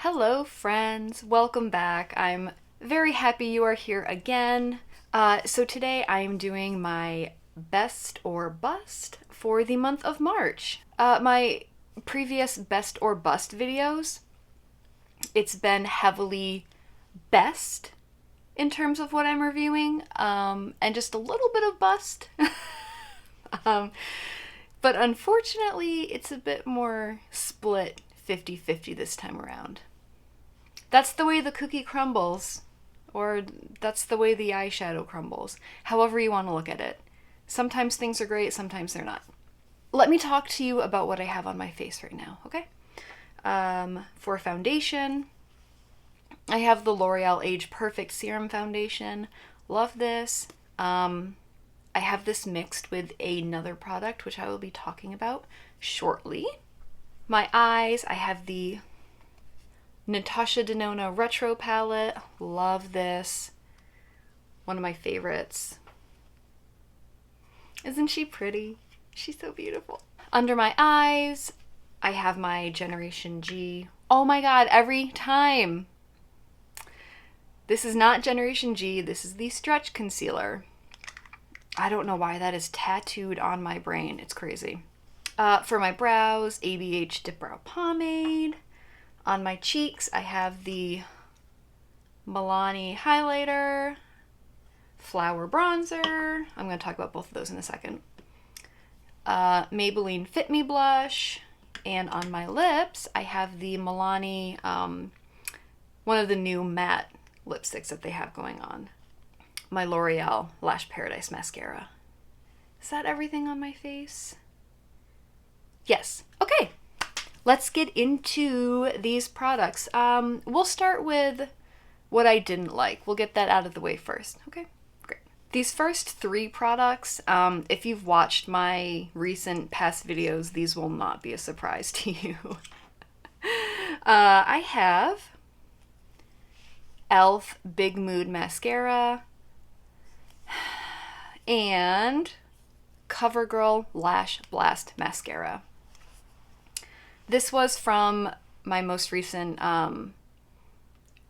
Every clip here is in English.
Hello friends, welcome back. I'm very happy you are here again. So today I'm doing my best or bust for the month of March. My previous best or bust videos, it's been heavily best in terms of what I'm reviewing, and just a little bit of bust. But unfortunately, it's a bit more split 50-50 this time around. That's the way the cookie crumbles, or that's the way the eyeshadow crumbles. However you want to look at it. Sometimes things are great, sometimes they're not. Let me talk to you about what I have on my face right now, okay? For foundation, I have the L'Oreal Age Perfect Serum Foundation. Love this. I have this mixed with another product, which I will be talking about shortly. My eyes, I have the Natasha Denona Retro Palette. Love this. One of my favorites. Isn't she pretty? She's so beautiful. Under my eyes, I have my Generation G. Oh my god, every time. This is not Generation G, this is the Stretch Concealer. I don't know why that is tattooed on my brain. It's crazy. For my brows, ABH Dip Brow Pomade. On my cheeks, I have the Milani highlighter, Flower bronzer. I'm going to talk about both of those in a second. Maybelline Fit Me blush. And on my lips, I have the Milani, one of the new matte lipsticks that they have going on. My L'Oreal Lash Paradise mascara. Is that everything on my face? Yes. Okay. Let's get into these products. We'll start with what I didn't like. We'll get that out of the way first. Okay, great. These first three products, if you've watched my recent past videos, these will not be a surprise to you. I have e.l.f. Big Mood Mascara and Covergirl Lash Blast Mascara. This was from my most recent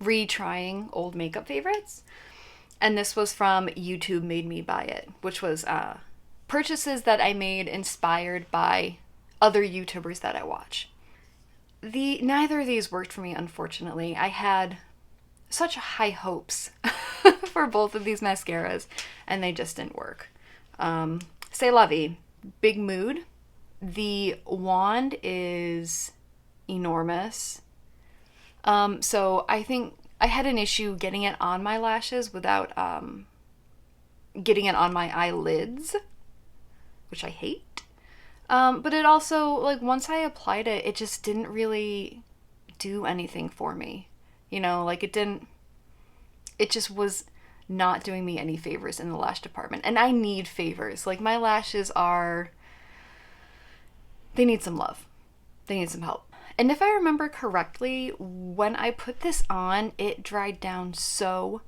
retrying old makeup favorites. And this was from YouTube Made Me Buy It, which was purchases that I made inspired by other YouTubers that I watch. Neither of these worked for me, unfortunately. I had such high hopes for both of these mascaras, and they just didn't work. C'est la vie. Big Mood. The wand is enormous. So I think I had an issue getting it on my lashes without getting it on my eyelids, which I hate. But it also, like, once I applied it, it just didn't really do anything for me. You know, like, it just was not doing me any favors in the lash department. And I need favors. Like, my lashes they need some love. They need some help. And if I remember correctly, when I put this on, it dried down so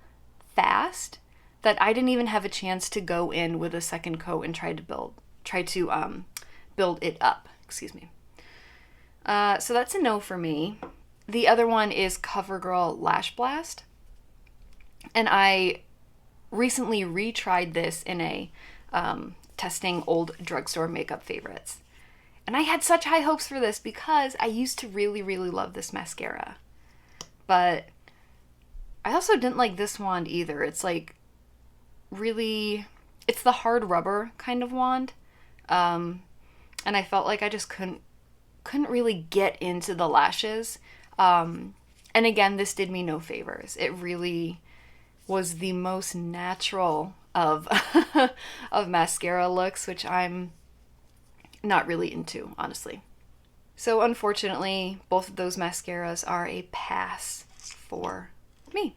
fast that I didn't even have a chance to go in with a second coat and try to build it up. Excuse me. So that's a no for me. The other one is CoverGirl Lash Blast. And I recently retried this in a testing old drugstore makeup favorites. And I had such high hopes for this because I used to really, really love this mascara. But I also didn't like this wand either. It's like really, it's the hard rubber kind of wand. And I felt like I just couldn't really get into the lashes. And again, this did me no favors. It really was the most natural of of mascara looks, which I'm not really into, honestly. So unfortunately, both of those mascaras are a pass for me.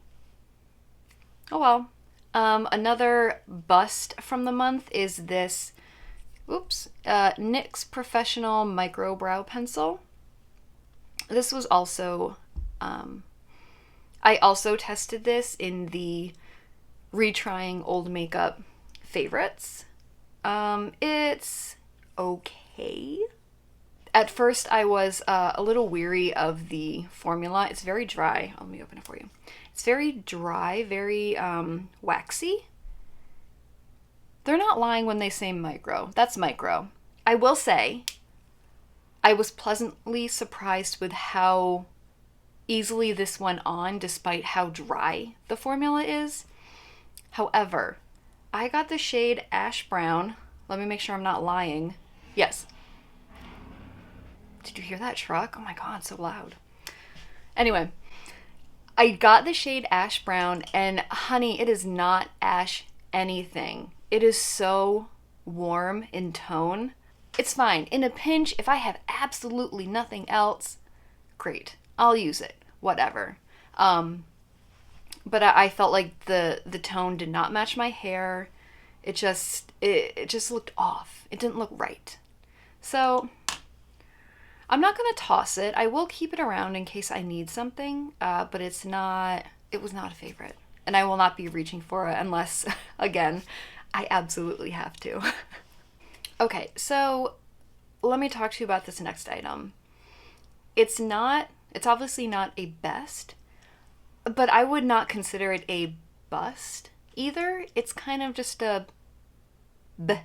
Oh well. Another bust from the month is this, NYX Professional Micro Brow Pencil. This was also, I also tested this in the retrying old makeup favorites. It's okay. At first, I was a little weary of the formula. It's very dry. Let me open it for you. It's very dry, very waxy. They're not lying when they say micro. That's micro. I will say, I was pleasantly surprised with how easily this went on despite how dry the formula is. However, I got the shade Ash Brown. Let me make sure I'm not lying. Yes. Did you hear that truck? Oh my god, so loud. Anyway, I got the shade Ash Brown, and honey, it is not ash anything. It is so warm in tone. It's fine. In a pinch, if I have absolutely nothing else, great. I'll use it. Whatever. But I felt like the tone did not match my hair. It just looked off. It didn't look right. So I'm not gonna toss it. I will keep it around in case I need something, but it was not a favorite. And I will not be reaching for it unless, again, I absolutely have to. Okay, so let me talk to you about this next item. It's obviously not a best, but I would not consider it a bust either. It's kind of just a bleh.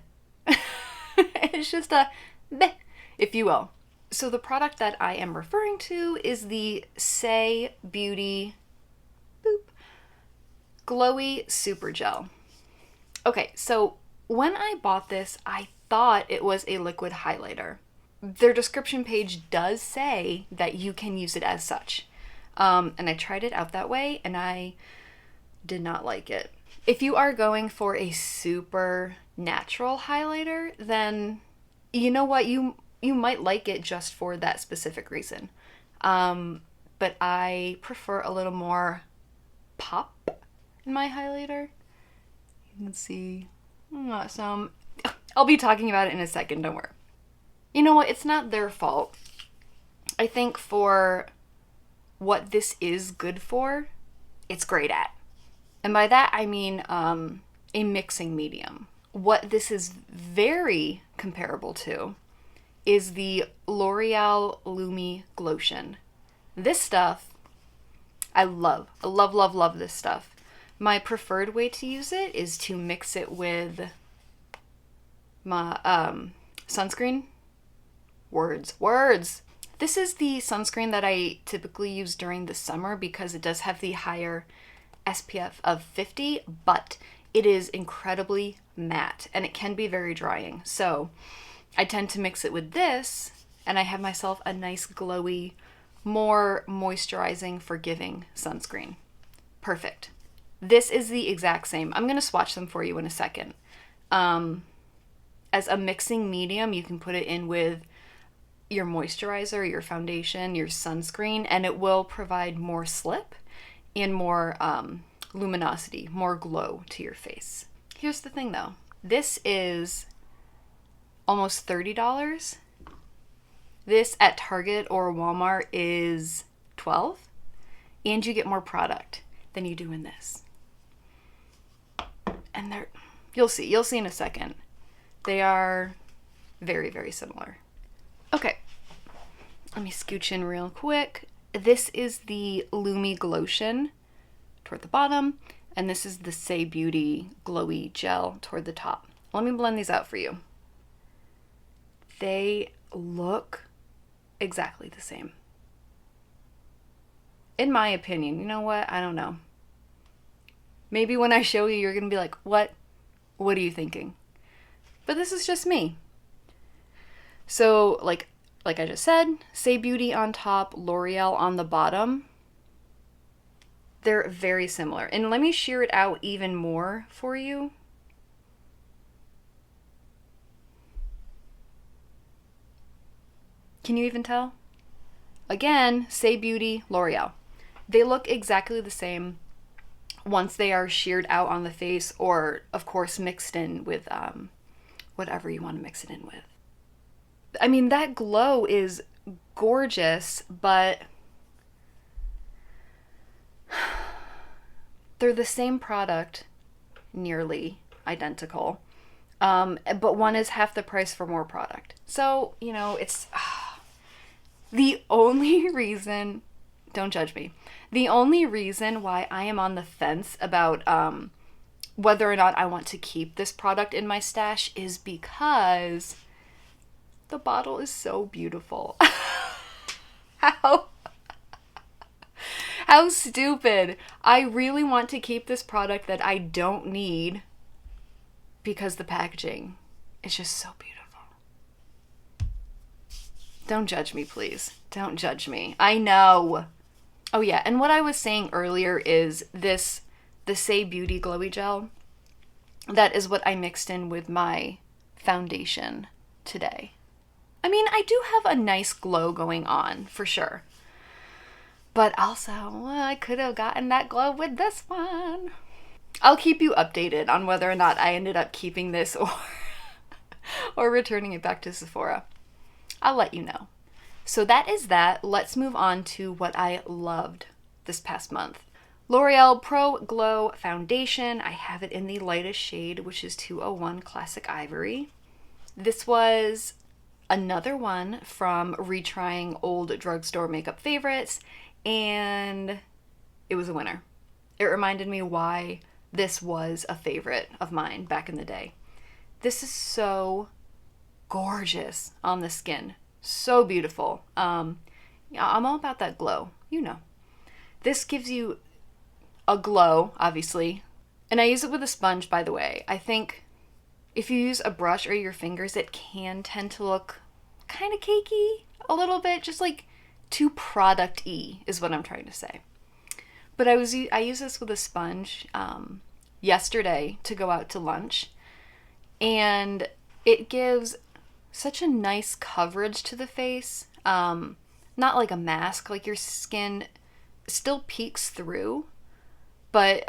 It's just a bleh, if you will. So the product that I am referring to is the Saie Beauty Glowy Super Gel. Okay, so when I bought this, I thought it was a liquid highlighter. Their description page does say that you can use it as such. And I tried it out that way, and I did not like it. If you are going for a super natural highlighter, then you know what? You might like it just for that specific reason. But I prefer a little more pop in my highlighter. You can see some. I'll be talking about it in a second, don't worry. You know what? It's not their fault. I think for what this is good for, it's great at. And by that, I mean a mixing medium. What this is very comparable to is the L'Oreal Lumi Glotion. This stuff, I love. I love, love, love this stuff. My preferred way to use it is to mix it with my sunscreen. Words. This is the sunscreen that I typically use during the summer because it does have the higher SPF of 50, but it is incredibly matte and it can be very drying. So I tend to mix it with this and I have myself a nice glowy, more moisturizing, forgiving sunscreen. Perfect. This is the exact same. I'm going to swatch them for you in a second. As a mixing medium, you can put it in with your moisturizer, your foundation, your sunscreen, and it will provide more slip and more luminosity, more glow to your face. Here's the thing though. This is almost $30. This at Target or Walmart is $12, and you get more product than you do in this. And you'll see in a second. They are very, very similar. Okay, let me scooch in real quick. This is the Lumi Glotion toward the bottom, and this is the Saie Beauty Glowy Gel toward the top. Let me blend these out for you. They look exactly the same. In my opinion, you know what? I don't know. Maybe when I show you, you're gonna be like, what? What are you thinking? But this is just me. So, like I just said, Saie Beauty on top, L'Oreal on the bottom. They're very similar. And let me sheer it out even more for you. Can you even tell? Again, Saie Beauty, L'Oreal. They look exactly the same once they are sheared out on the face, or of course mixed in with whatever you want to mix it in with. I mean, that glow is gorgeous, but they're the same product, nearly identical, but one is half the price for more product. So, you know, it's The only reason, don't judge me, the only reason why I am on the fence about whether or not I want to keep this product in my stash is because the bottle is so beautiful. How How stupid. I really want to keep this product that I don't need because the packaging is just so beautiful. Don't judge me, please. Don't judge me. I know. Oh yeah, and what I was saying earlier is the Saie Beauty Glowy Gel. That is what I mixed in with my foundation today. I mean, I do have a nice glow going on, for sure. But also, I could have gotten that glow with this one. I'll keep you updated on whether or not I ended up keeping this or returning it back to Sephora. I'll let you know. So that is that. Let's move on to what I loved this past month. L'Oreal Pro Glow Foundation. I have it in the lightest shade, which is 201 Classic Ivory. This was another one from retrying old drugstore makeup favorites, and it was a winner. It reminded me why this was a favorite of mine back in the day. This is so gorgeous on the skin. So beautiful. Yeah, I'm all about that glow, you know. This gives you a glow, obviously. And I use it with a sponge, by the way. I think if you use a brush or your fingers, it can tend to look kind of cakey a little bit, just like too product-y is what I'm trying to say. But I used this with a sponge yesterday to go out to lunch, and it gives such a nice coverage to the face. Not like a mask, like your skin still peeks through, but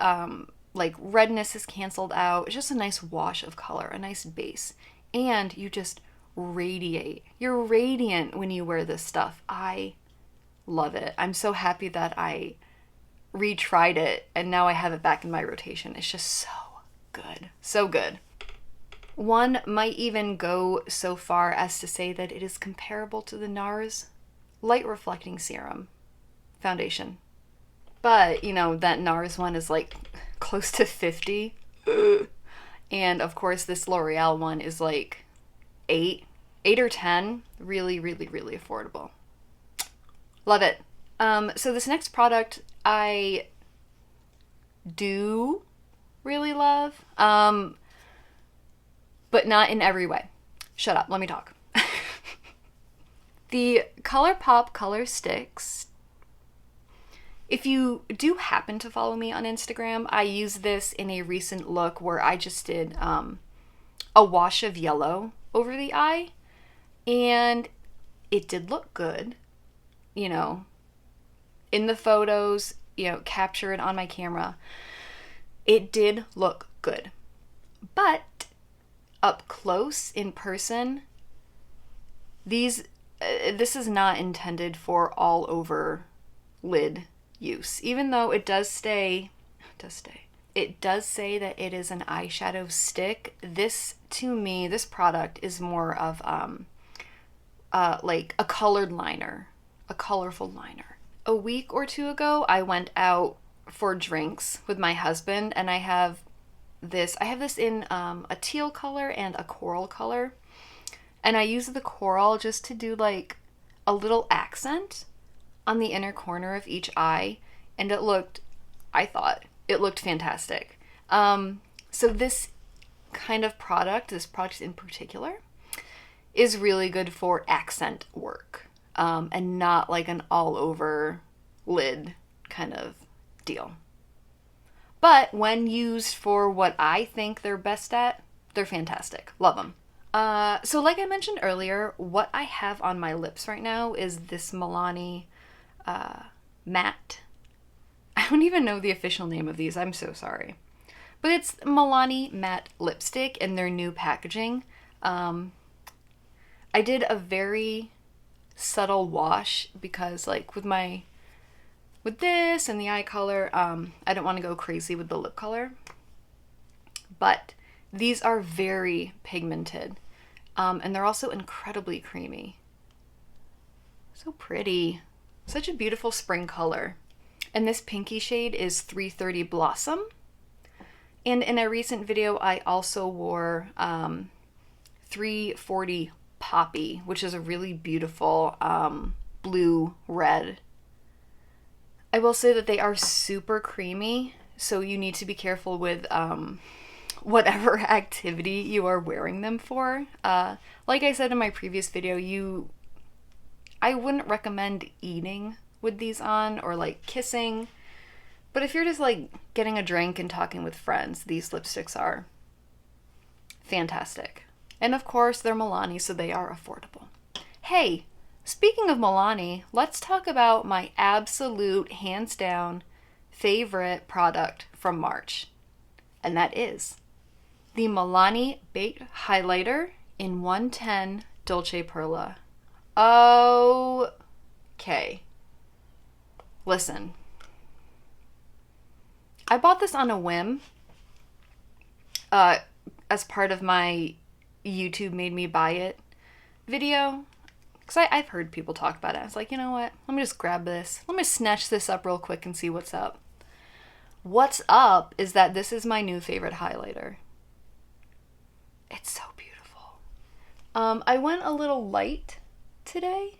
like redness is canceled out. It's just a nice wash of color, a nice base, and you just radiate. You're radiant when you wear this stuff. I love it. I'm so happy that I retried it and now I have it back in my rotation. It's just so good. So good. One might even go so far as to say that it is comparable to the NARS Light Reflecting Serum foundation. But, you know, that NARS one is like close to 50. And of course this L'Oreal one is like 8 or 10. Really, really, really affordable. Love it. So this next product I do really love, but not in every way. Shut up, let me talk. The ColourPop Color Stix. If you do happen to follow me on Instagram, I used this in a recent look where I just did a wash of yellow over the eye, and it did look good. You know, in the photos, you know, captured on my camera, it did look good. But up close in person, this is not intended for all over lid use. Even though it does say that it is an eyeshadow stick, this, to me, this product is more of like a colored liner. A colorful liner. A week or two ago, I went out for drinks with my husband, and I have this in a teal color and a coral color. And I use the coral just to do like a little accent on the inner corner of each eye, and I thought it looked fantastic. So this kind of product, this product in particular, is really good for accent work. And not like an all-over lid kind of deal. But when used for what I think they're best at, they're fantastic. Love them. So like I mentioned earlier, what I have on my lips right now is this Milani matte. I don't even know the official name of these. I'm so sorry. But it's Milani matte lipstick in their new packaging. I did a very subtle wash because like with this and the eye color, I don't want to go crazy with the lip color, but these are very pigmented, and they're also incredibly creamy. So pretty. Such a beautiful spring color. And this pinky shade is 330 Blossom. And in a recent video, I also wore 340 Poppy, which is a really beautiful blue-red. I will say that they are super creamy, so you need to be careful with whatever activity you are wearing them for. Like I said in my previous video, I wouldn't recommend eating with these on or like kissing. But if you're just like getting a drink and talking with friends, these lipsticks are fantastic. And of course, they're Milani, so they are affordable. Hey, speaking of Milani, let's talk about my absolute, hands down, favorite product from March. And that is the Milani Baked Highlighter in 110 Dolce Perla. Okay. Listen. I bought this on a whim as part of my YouTube made me buy it video. Because I've heard people talk about it. I was like, you know what? Let me just grab this. Let me snatch this up real quick and see what's up. What's up is that this is my new favorite highlighter. It's so beautiful. I went a little light today.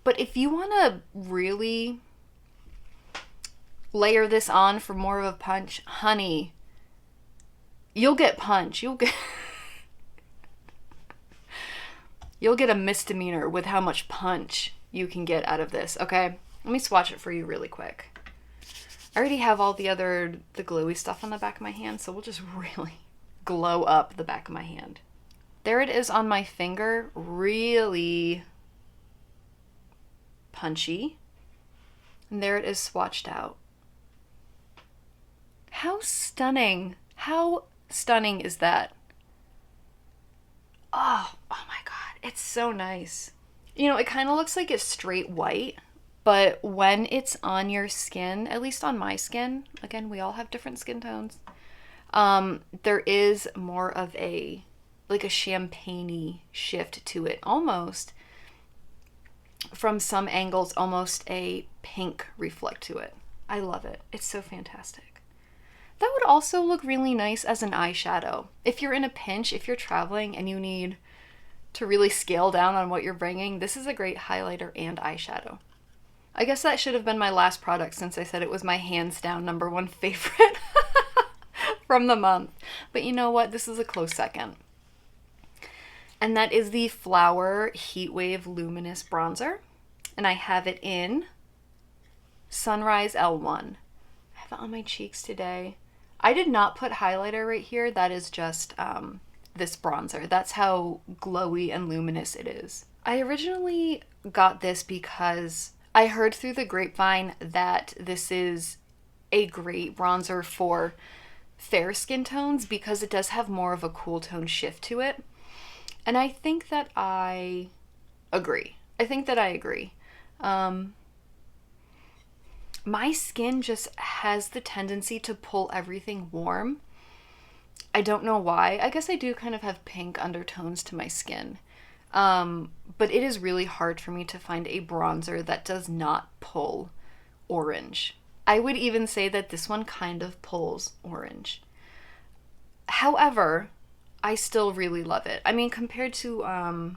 But if you want to really layer this on for more of a punch, honey, you'll get punch. You'll get a misdemeanor with how much punch you can get out of this, okay? Let me swatch it for you really quick. I already have all the glowy stuff on the back of my hand, so we'll just really glow up the back of my hand. There it is on my finger, really punchy. And there it is swatched out. How stunning. How stunning is that? Oh my god, it's so nice. You know, it kind of looks like it's straight white, but when it's on your skin, at least on my skin, again, we all have different skin tones, there is more of a champagne-y shift to it, almost. From some angles, almost a pink reflect to it. I love it. It's so fantastic. That would also look really nice as an eyeshadow. If you're in a pinch, if you're traveling and you need to really scale down on what you're bringing, this is a great highlighter and eyeshadow. I guess that should have been my last product since I said it was my hands down #1 favorite from the month. But you know what? This is a close second. And that is the Flower Heatwave Luminous Bronzer. And I have it in Sunrise L1. I have it on my cheeks today. I did not put highlighter right here. That is just this bronzer. That's how glowy and luminous it is. I originally got this because I heard through the grapevine that this is a great bronzer for fair skin tones because it does have more of a cool tone shift to it. And I think that I agree. My skin just has the tendency to pull everything warm. I don't know why. I guess I do kind of have pink undertones to my skin. But it is really hard for me to find a bronzer that does not pull orange. I would even say that this one kind of pulls orange. However, I still really love it. I mean, compared to, oh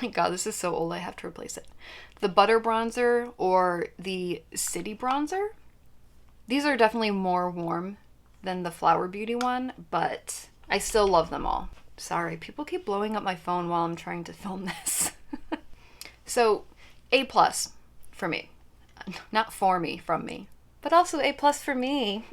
my god, this is so old, I have to replace it. The Butter Bronzer or the City Bronzer. These are definitely more warm than the Flower Beauty one, but I still love them all. Sorry, people keep blowing up my phone while I'm trying to film this. So, A+ for me. Not for me, from me. But also A+ for me.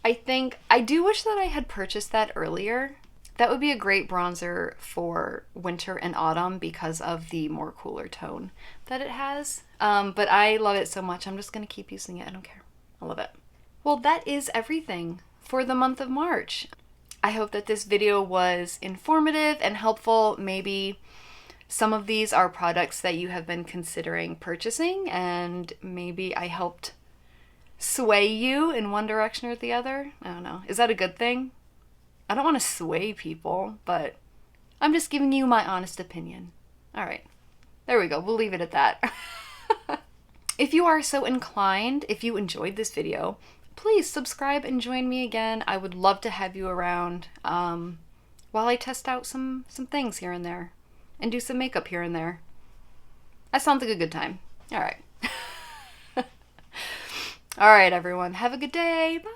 I do wish that I had purchased that earlier. That would be a great bronzer for winter and autumn because of the more cooler tone that it has. But I love it so much, I'm just going to keep using it. I don't care. I love it. Well, that is everything for the month of March. I hope that this video was informative and helpful. Maybe some of these are products that you have been considering purchasing, and maybe I helped sway you in one direction or the other. I don't know. Is that a good thing? I don't want to sway people, but I'm just giving you my honest opinion. All right. There we go. We'll leave it at that. If you are so inclined, if you enjoyed this video, please subscribe and join me again. I would love to have you around while I test out some things here and there and do some makeup here and there. That sounds like a good time. All right. All right, everyone. Have a good day. Bye.